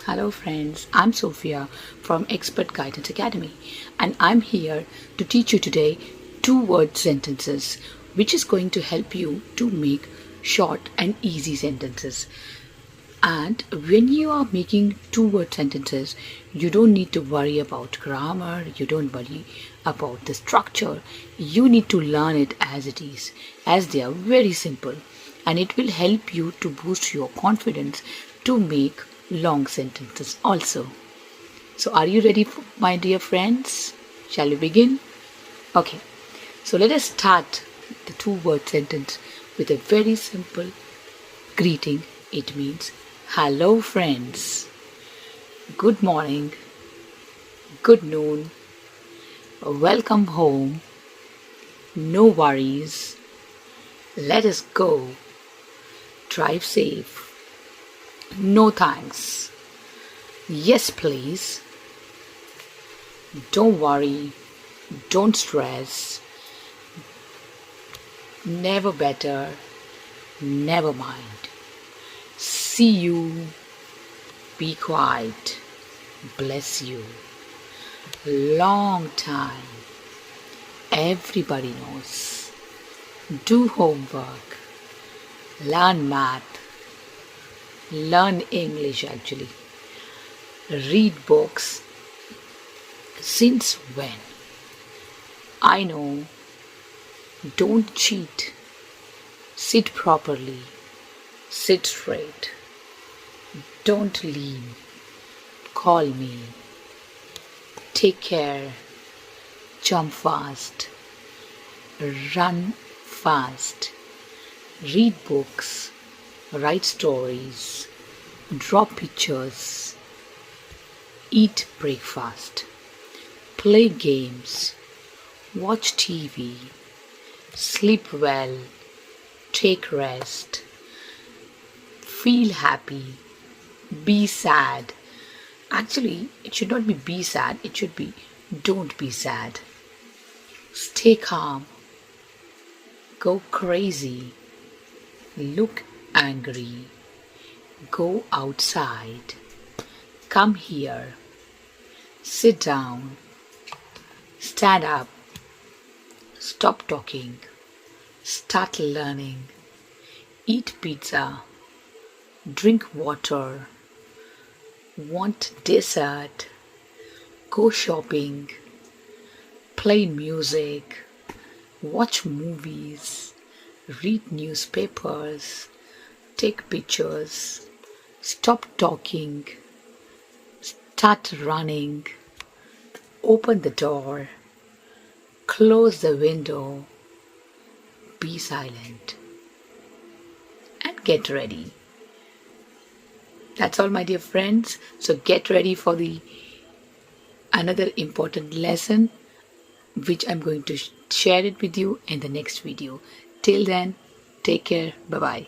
Hello friends, I'm Sophia from Expert Guidance Academy and I'm here to teach you today two-word sentences which is going to help you to make short and easy sentences. And when you are making two-word sentences, you don't need to worry about grammar, you don't worry about the structure. You need to learn it as it is, as they are very simple, and it will help you to boost your confidence to make long sentences also. So are you ready, my dear friends? Shall we begin? Okay, so let us start the two-word sentence with a very simple greeting. It means hello friends, good morning, good noon, welcome home, no worries, let us go, drive safe, no thanks, yes please, don't worry, don't stress, never better, never mind, see you, be quiet, bless you, long time, everybody knows, do homework, learn math, learn English actually, read books, since when, I know, don't cheat, sit properly, sit straight, don't lean, call me, take care, jump fast, run fast, read books, write stories, draw pictures, eat breakfast, play games, watch TV, sleep well, take rest, feel happy, be sad. Actually, it should not be sad, it should be don't be sad. Stay calm, go crazy, look angry, go outside, come here, sit down, stand up, stop talking, start learning, eat pizza, drink water, want dessert, go shopping, play music, watch movies, read newspapers, take pictures, stop talking, start running, open the door, close the window, be silent, and get ready. That's all, my dear friends. So get ready for the another important lesson which I'm going to share it with you in the next video. Till then, take care. Bye-bye.